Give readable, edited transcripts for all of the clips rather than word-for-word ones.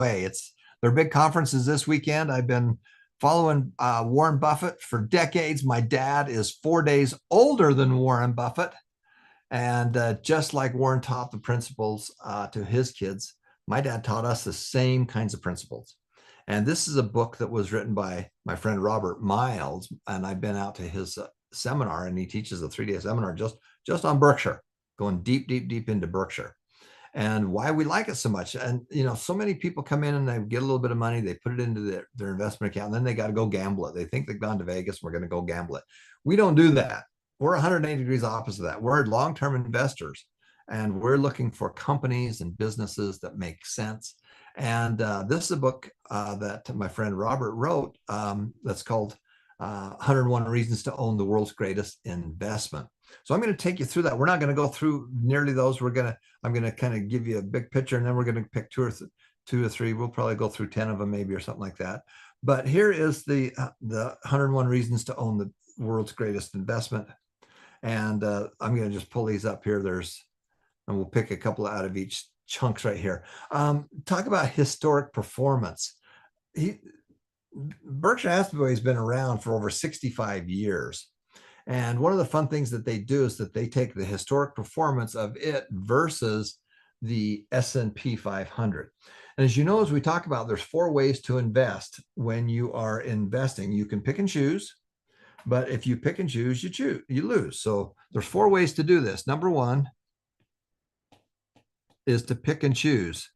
Hathaway. It's their big conferences this weekend. I've been following Warren Buffett for decades. My dad is 4 days older than Warren Buffett. And just like Warren taught the principles to his kids, my dad taught us the same kinds of principles. And this is a book that was written by my friend Robert Miles. And I've been out to his seminar, and he teaches a 3-day seminar just on Berkshire, going deep, deep, deep into Berkshire and why we like it so much. And, so many people come in and they get a little bit of money, they put it into their investment account, and then they got to go gamble it. They think they've gone to Vegas, we're going to go gamble it. We don't do that. We're 180 degrees opposite of that. We're long-term investors, and we're looking for companies and businesses that make sense. And this is a book that my friend Robert wrote that's called 101 Reasons to Own the World's Greatest Investment. So I'm going to take you through that. We're not going to go through nearly those. I'm going to kind of give you a big picture, and then we're going to pick two or three. We'll probably go through 10 of them maybe, or something like that. But here is the 101 Reasons to Own the World's Greatest Investment. And I'm going to just pull these up here. And we'll pick a couple out of each chunks right here. Talk about historic performance. Berkshire Hathaway has been around for over 65 years. And one of the fun things that they do is that they take the historic performance of it versus the S&P 500. And as you know, as we talk about, there's 4 ways to invest when you are investing. You can pick and choose, but if you pick and choose, you lose. So there's 4 ways to do this. Number 1 is to pick and choose.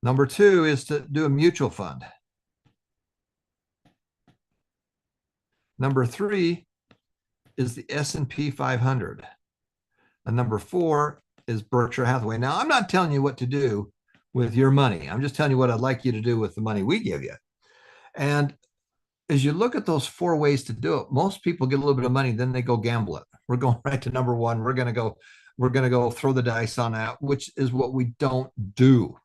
Number 2 is to do a mutual fund. Number 3 is the S&P 500. And number 4 is Berkshire Hathaway. Now, I'm not telling you what to do with your money. I'm just telling you what I'd like you to do with the money we give you. And as you look at those 4 ways to do it, most people get a little bit of money, then they go gamble it. We're going right to number 1. We're going to go throw the dice on that, which is what we don't do.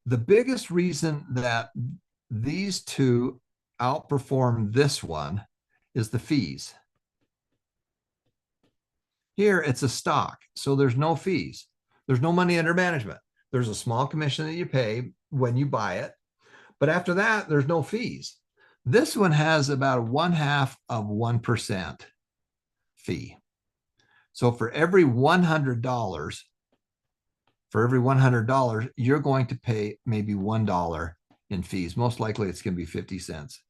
The biggest reason that these two outperform this one is the fees. Here, it's a stock, so there's no fees. There's no money under management. There's a small commission that you pay when you buy it, but after that, there's no fees. This one has about 1/2 of 1% fee. So for every $100, you're going to pay maybe $1 in fees. Most likely, it's going to be 50 cents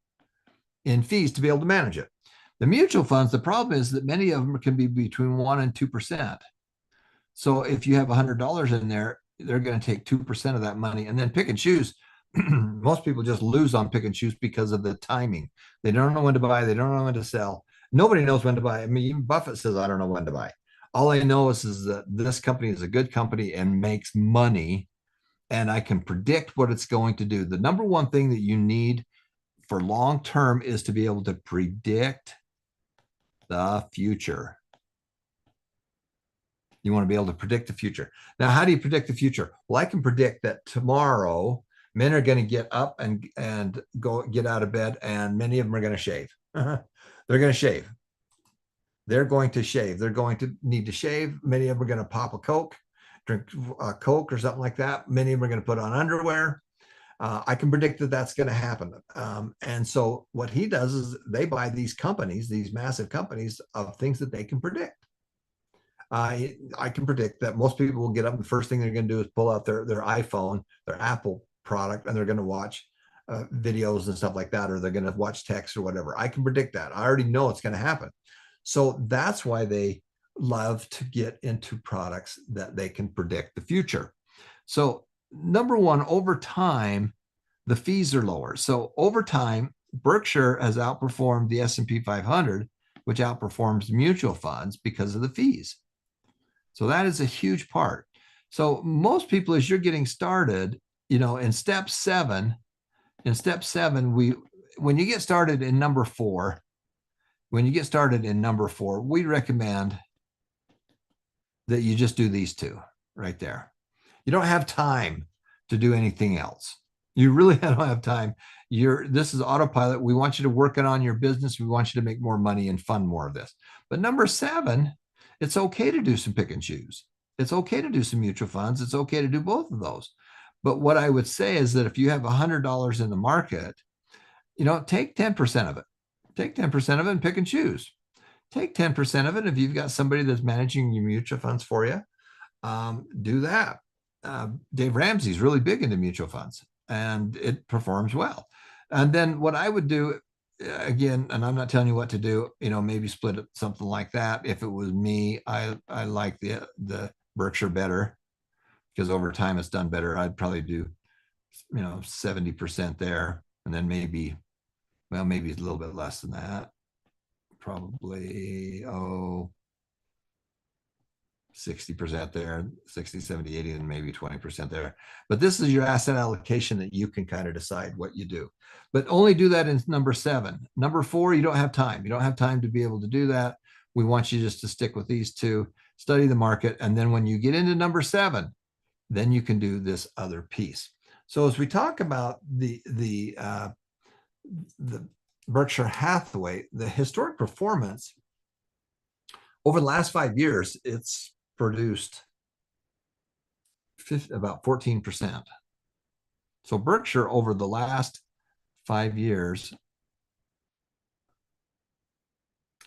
in fees to be able to manage it. The mutual funds, the problem is that many of them can be between 1% and 2%. So if you have $100 in there, they're going to take 2% of that money and then pick and choose. Most people just lose on pick and choose because of the timing. They don't know when to buy. They don't know when to sell. Nobody knows when to buy. I mean, even Buffett says, I don't know when to buy. All I know is that this company is a good company and makes money, and I can predict what it's going to do. The number one thing that you need for long term is to be able to predict the future. You want to be able to predict the future. Now, how do you predict the future? Well, I can predict that tomorrow men are going to get up and go get out of bed, and many of them are going to shave. They're going to shave. They're going to shave. They're going to need to shave. Many of them are going to pop a Coke, drink a Coke or something like that. Many of them are going to put on underwear. I can predict that that's going to happen. And so what he does is they buy these companies, these massive companies, of things that they can predict. I can predict that most people will get up and the first thing they're going to do is pull out their iPhone, their Apple product, and they're going to watch videos and stuff like that, or they're going to watch text or whatever. I can predict that. I already know it's going to happen. So that's why they love to get into products that they can predict the future. So number one, over time, the fees are lower. So over time, Berkshire has outperformed the S&P 500, which outperforms mutual funds because of the fees. So that is a huge part. So most people, as you're getting started, in step seven, when you get started in number 4, we recommend that you just do these 2 right there. You don't have time to do anything else. You really don't have time. This is autopilot. We want you to work it on your business. We want you to make more money and fund more of this. But number 7, it's okay to do some pick and choose. It's okay to do some mutual funds. It's okay to do both of those. But what I would say is that if you have $100 in the market, take 10% of it. Take 10% of it and pick and choose. Take 10% of it. If you've got somebody that's managing your mutual funds for you, do that. Dave Ramsey's really big into mutual funds and it performs well. And then what I would do, again, and I'm not telling you what to do, maybe split it, something like that. If it was me, I like the Berkshire better because over time it's done better. I'd probably do, 70% there, and then maybe a little bit less than that. Probably, 60% there, 60, 70, 80, and maybe 20% there. But this is your asset allocation that you can kind of decide what you do. But only do that in number 7. Number 4, you don't have time. You don't have time to be able to do that. We want you just to stick with these 2, study the market. And then when you get into number 7, then you can do this other piece. So as we talk about the Berkshire Hathaway, the historic performance over the last 5 years, it's produced about 14%. So Berkshire over the last 5 years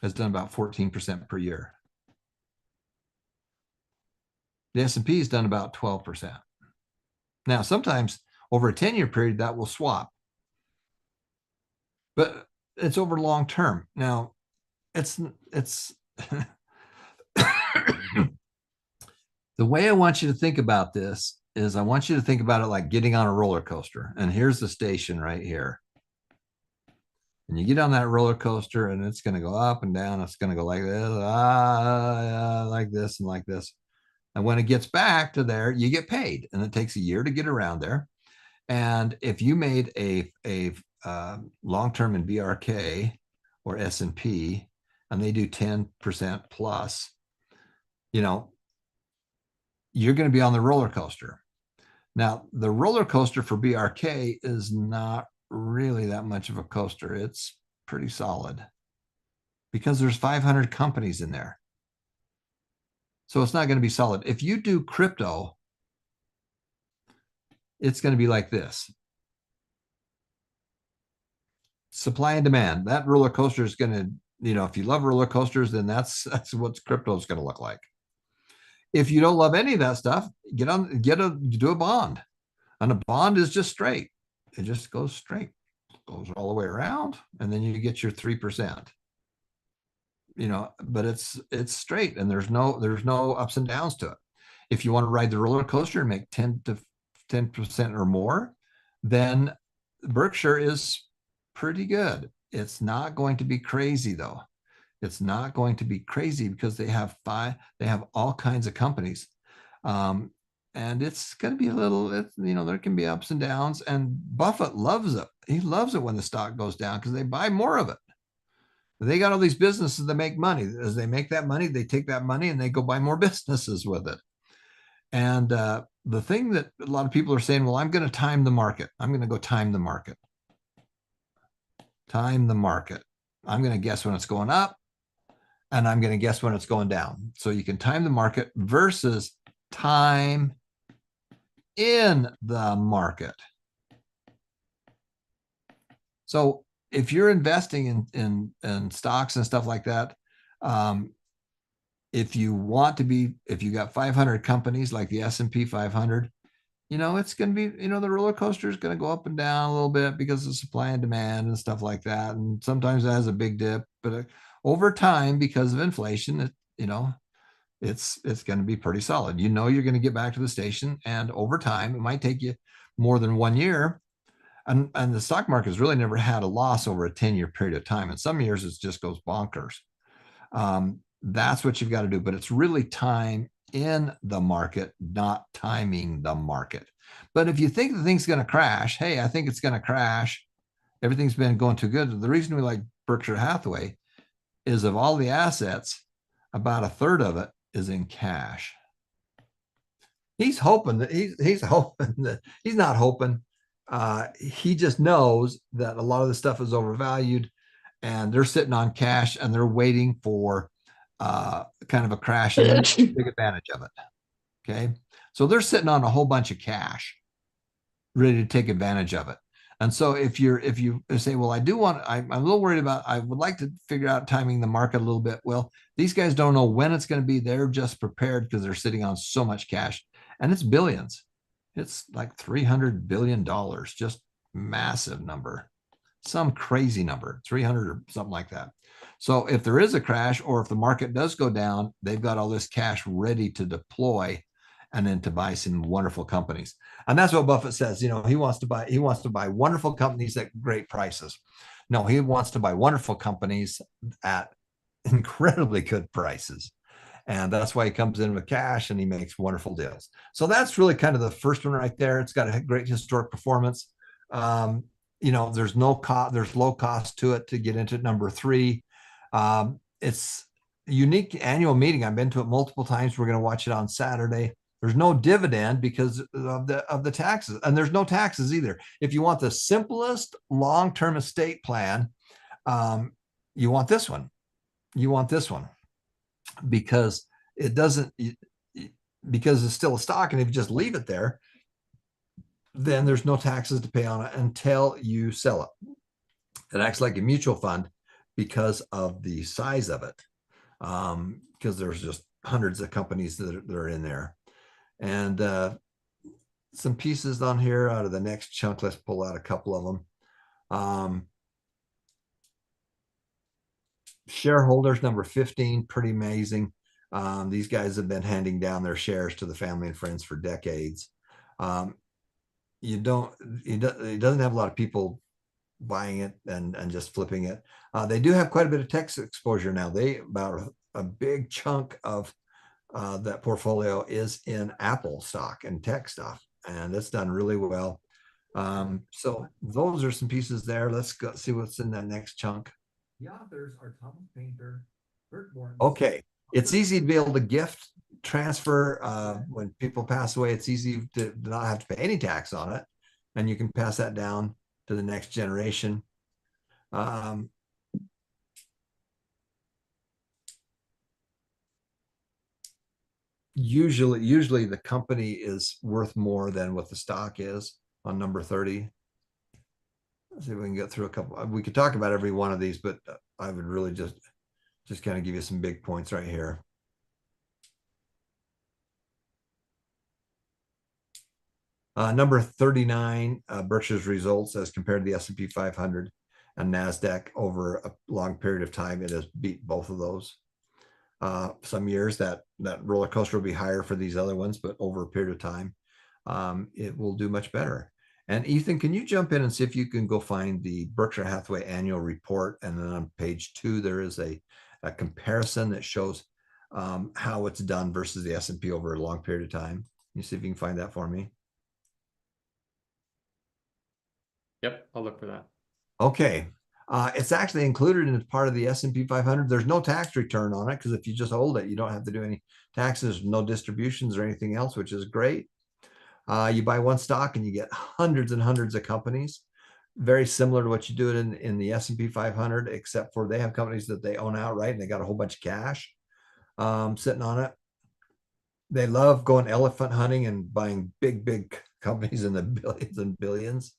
has done about 14% per year. The S&P has done about 12%. Now, sometimes over a 10-year period, that will swap. But it's over long term. Now, it's the way I want you to think about this is I want you to think about it like getting on a roller coaster. And here's the station right here. And you get on that roller coaster and it's going to go up and down. It's going to go like this, like this and like this. And when it gets back to there, you get paid. And it takes a year to get around there. And if you made a long-term in BRK or S&P, and they do 10% plus, you're going to be on the roller coaster. Now, the roller coaster for BRK is not really that much of a coaster. It's pretty solid because there's 500 companies in there. So it's not going to be solid. If you do crypto, it's going to be like this. Supply and demand. That roller coaster is going to, if you love roller coasters, then that's what crypto is going to look like. If you don't love any of that stuff, do a bond. And a bond is just straight. It just goes straight, goes all the way around, and then you get your 3%. But it's straight, and there's no ups and downs to it. If you want to ride the roller coaster and make 10% or more, then Berkshire is pretty good. It's not going to be crazy though. It's not going to be crazy because they have all kinds of companies. And it's going to be a little, there can be ups and downs, and Buffett loves it. He loves it when the stock goes down because they buy more of it. They got all these businesses that make money. As they make that money, they take that money and they go buy more businesses with it. And the thing that a lot of people are saying, well, I'm going to time the market. I'm going to go time the market. Time the market. I'm going to guess when it's going up, and I'm going to guess when it's going down. So you can time the market versus time in the market. So if you're investing in stocks and stuff like that, if you got 500 companies like the S&P 500, it's going to be, the roller coaster is going to go up and down a little bit because of supply and demand and stuff like that. And sometimes it has a big dip, but over time, because of inflation, it's going to be pretty solid. You're going to get back to the station, and over time, it might take you more than 1 year. And the stock market has really never had a loss over a 10-year period of time. In some years, it just goes bonkers. That's what you've got to do. But it's really time in the market, not timing the market. But if you think the thing's going to crash, hey, I think it's going to crash. Everything's been going too good. The reason we like Berkshire Hathaway is of all the assets, about a third of it is in cash. He's hoping that he's not hoping. He just knows that a lot of the stuff is overvalued, and they're sitting on cash and they're waiting for kind of a crash and then take advantage of it. Okay. So they're sitting on a whole bunch of cash, ready to take advantage of it. And so if you say, well, I'm a little worried about, I would like to figure out timing the market a little bit. Well, these guys don't know when it's going to be. They're just prepared because they're sitting on so much cash, and it's billions. It's like $300 billion, just massive number, some crazy number, 300 or something like that. So if there is a crash, or if the market does go down, they've got all this cash ready to deploy and then to buy some wonderful companies. And that's what Buffett says. He wants to buy wonderful companies at great prices. No, he wants to buy wonderful companies at incredibly good prices. And that's why he comes in with cash and he makes wonderful deals. So that's really kind of the first one right there. It's got a great historic performance. There's no cost, there's low cost to it to get into number three. It's a unique annual meeting. I've been to it multiple times. We're going to watch it on Saturday. There's no dividend because of the taxes, and there's no taxes either. If you want the simplest long-term estate plan, you want this one. You want this one because it doesn't, because it's still a stock, and if you just leave it there, then there's no taxes to pay on it until you sell it. It acts like a mutual fund because of the size of it, because there's just hundreds of companies that are in there. And some pieces on here out of the next chunk. Let's pull out a couple of them. Shareholders, number 15, pretty amazing. These guys have been handing down their shares to the family and friends for decades. It doesn't have a lot of people buying it and just flipping it. They do have quite a bit of tech exposure now. About a big chunk of that portfolio is in Apple stock and tech stuff, and that's done really well. So those are some pieces there. Let's go see what's in that next chunk. The authors are Thomas Painter, Bert Born. Okay, it's easy to be able to gift transfer when people pass away. It's easy to not have to pay any tax on it, and you can pass that down to the next generation. Usually the company is worth more than what the stock is on number 30. Let's see if we can get through a couple. We could talk about every one of these, but I would really just kind of give you some big points right here. Number 39, Berkshire's results as compared to the S&P 500 and NASDAQ over a long period of time. It has beat both of those. Some years that roller coaster will be higher for these other ones, but over a period of time, it will do much better. And Ethan, can you jump in and see if you can go find the Berkshire Hathaway annual report? And then on page 2, there is a comparison that shows how it's done versus the S&P over a long period of time. Can you see if you can find that for me? Yep, I'll look for that. Okay. It's actually included in part of the S&P 500. There's no tax return on it because if you just hold it, you don't have to do any taxes, no distributions or anything else, which is great. You buy one stock and you get hundreds and hundreds of companies, very similar to what you do in the S&P 500, except for they have companies that they own outright and they got a whole bunch of cash sitting on it. They love going elephant hunting and buying big companies in the billions and billions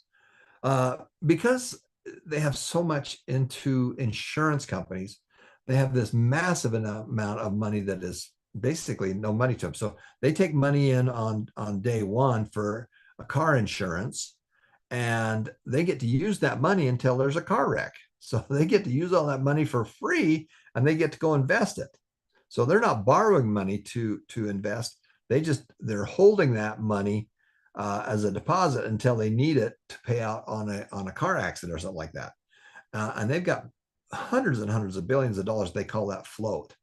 because they have so much into insurance companies. They have this massive amount of money that is basically no money to them. So they take money in on day one for a car insurance, and they get to use that money until there's a car wreck. So they get to use all that money for free, and they get to go invest it. So they're not borrowing money to invest. They're holding that money as a deposit until they need it to pay out on a car accident or something like that. And they've got hundreds and hundreds of billions of dollars. They call that float,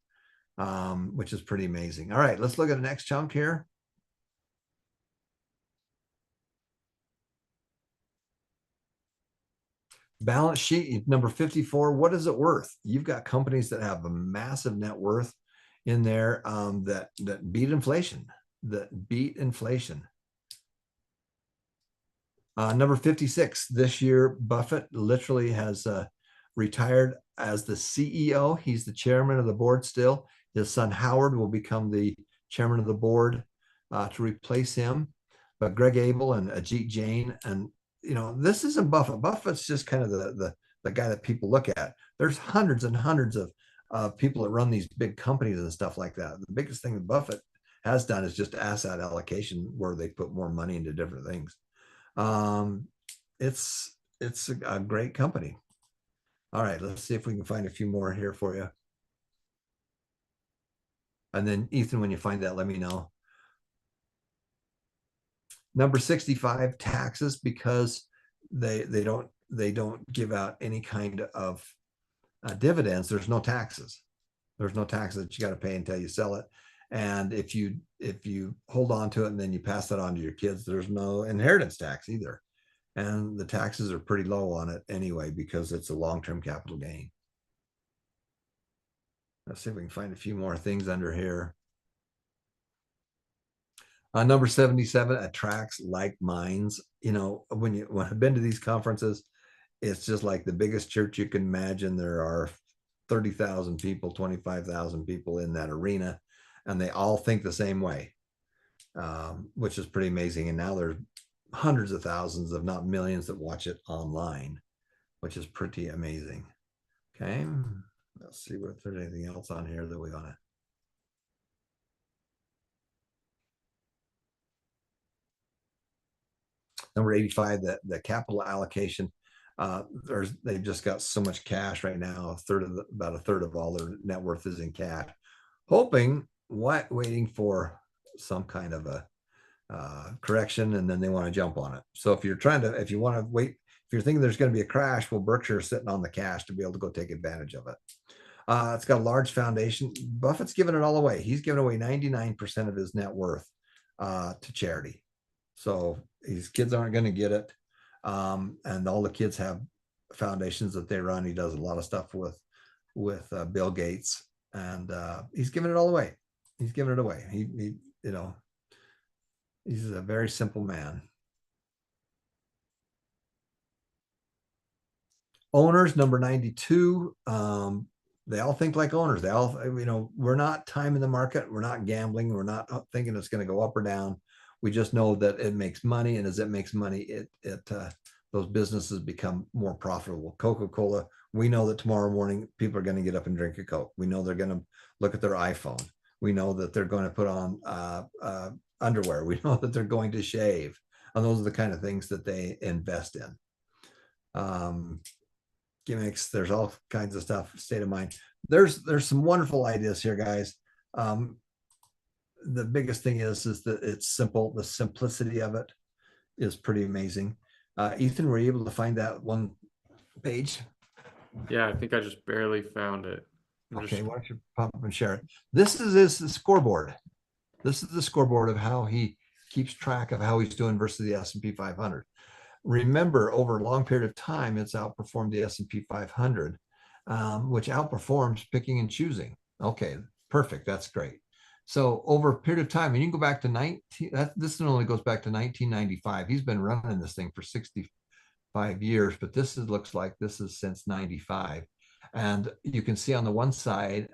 which is pretty amazing. All right, let's look at the next chunk here. Balance sheet number 54. What is it worth? You've got companies that have a massive net worth in there that beat inflation. Number 56, this year, Buffett literally has retired as the CEO. He's the chairman of the board still. His son, Howard, will become the chairman of the board. to replace him. But Greg Abel and Ajit Jain, and this isn't Buffett. Buffett's just kind of the guy that people look at. There's hundreds and hundreds of people that run these big companies and stuff like that. The biggest thing that Buffett has done is just asset allocation, where they put more money into different things. It's a great company. All right, let's see if we can find a few more here for you. And then Ethan, when you find that, let me know. Number 65, taxes, because they don't give out any kind of dividends. There's no taxes. There's no taxes that you got to pay until you sell it. And if you hold on to it and then you pass that on to your kids, there's no inheritance tax either. And the taxes are pretty low on it anyway, because it's a long-term capital gain. Let's see if we can find a few more things under here. Number 77, attracts like minds. When I've been to these conferences, it's just like the biggest church you can imagine. There are 30,000 people, 25,000 people in that arena, and they all think the same way, which is pretty amazing. And now there's hundreds of thousands, if not millions, that watch it online, which is pretty amazing. Okay, let's see if there's anything else on here that we want to. Number 85, the capital allocation. They've just got so much cash right now. About a third of all their net worth is in cash, waiting for some kind of a correction, and then they want to jump on it. So if you want to wait, if you're thinking there's going to be a crash, well, Berkshire is sitting on the cash to be able to go take advantage of it. It's got a large foundation. Buffett's given it all away. He's given away 99% of his net worth to charity. So his kids aren't going to get it. And all the kids have foundations that they run. He does a lot of stuff with Bill Gates, and he's giving it all away. He's giving it away. He's a very simple man. Owners, number 92. They all think like owners. They all, we're not timing the market. We're not gambling. We're not thinking it's going to go up or down. We just know that it makes money, and as it makes money, those businesses become more profitable. Coca-Cola, we know that tomorrow morning people are going to get up and drink a Coke. We know they're going to look at their iPhone. We know that they're going to put on underwear. We know that they're going to shave, and those are the kind of things that they invest in. Gimmicks, there's all kinds of stuff. State of mind. There's some wonderful ideas here, guys. The biggest thing is that it's simple. The simplicity of it is pretty amazing. Ethan, were you able to find that one page? Yeah, I think I just barely found it. Why don't you pop up and share it? This is his scoreboard. This is the scoreboard of how he keeps track of how he's doing versus the S&P 500. Remember, over a long period of time, it's outperformed the S&P 500, which outperforms picking and choosing. Okay, perfect. That's great. So over a period of time, and you can go back to this only goes back to 1995. He's been running this thing for 65 years, but looks like this is since 95. And you can see on the one side,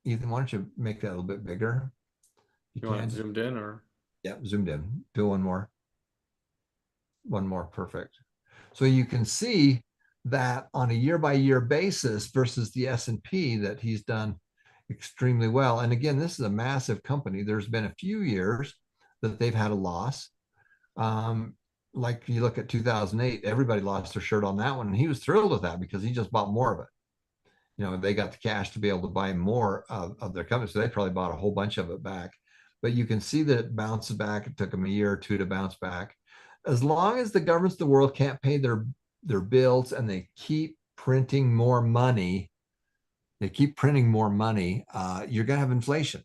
Ethan, why don't you make that a little bit bigger? You want it zoomed in, or? Yeah, zoomed in. Do one more. One more, perfect. So you can see that on a year-by-year basis versus the S&P, that he's done extremely well. And again, this is a massive company. There's been a few years that they've had a loss. Like you look at 2008, everybody lost their shirt on that one, and he was thrilled with that because he just bought more of it. They got the cash to be able to buy more of their company, so they probably bought a whole bunch of it back. But you can see that it bounces back. It took them a year or two to bounce back. As long as the governments of the world can't pay their bills and they keep printing more money, you're going to have inflation.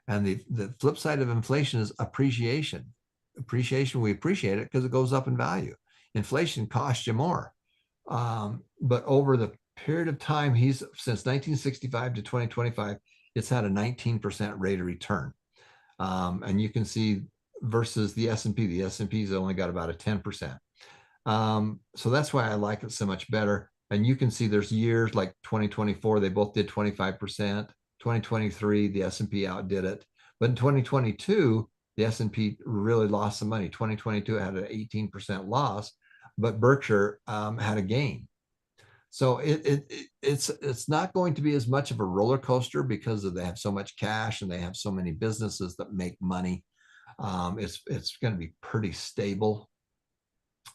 And the flip side of inflation is appreciation. We appreciate it because it goes up in value. Inflation costs you more. But over the period of time, since 1965 to 2025, it's had a 19% rate of return. And you can see versus the S&P, the S&P's only got about a 10%. So that's why I like it so much better. And you can see there's years like 2024, they both did 25%. 2023, the S&P outdid it. But in 2022, The S&P really lost some money. 2022 had an 18% loss, but Berkshire had a gain. So it's not going to be as much of a roller coaster because they have so much cash and they have so many businesses that make money. It's going to be pretty stable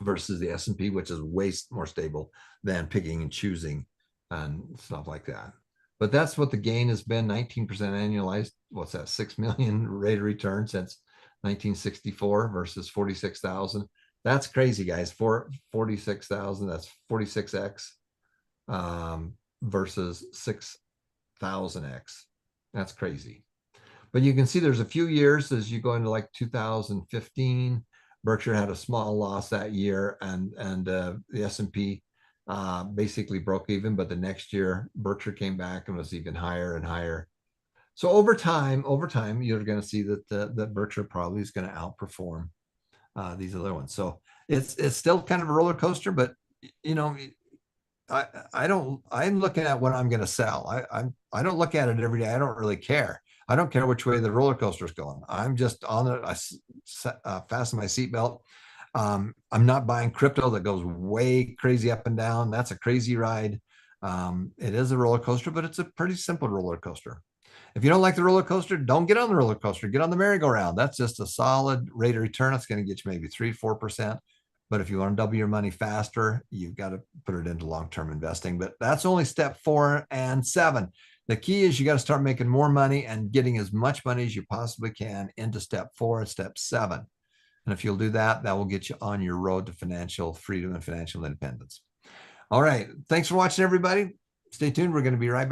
versus the S&P, which is way more stable than picking and choosing and stuff like that. But that's what the gain has been, 19% annualized. What's that, 6 million rate of return since 1964 versus 46,000. That's crazy, guys. 46,000, that's 46x versus 6,000x. That's crazy. But you can see there's a few years as you go into like 2015, Berkshire had a small loss that year, and the S&P basically broke even. But the next year, Berkshire came back and was even higher and higher. So over time, you're going to see that that Berkshire probably is going to outperform these other ones. So it's still kind of a roller coaster, but you know, I'm looking at what I'm going to sell. I don't look at it every day. I don't really care. I don't care which way the roller coaster is going. I'm just on it. I fasten my seatbelt. I'm not buying crypto that goes way crazy up and down. That's a crazy ride. It is a roller coaster, but it's a pretty simple roller coaster. If you don't like the roller coaster, don't get on the roller coaster. Get on the merry-go-round. That's just a solid rate of return. It's going to get you maybe 3-4%. But if you want to double your money faster, you've got to put it into long-term investing. But that's only step 4 and 7. The key is you got to start making more money and getting as much money as you possibly can into step 4 and step 7. And if you'll do that, that will get you on your road to financial freedom and financial independence. All right. Thanks for watching, everybody. Stay tuned. We're going to be right back.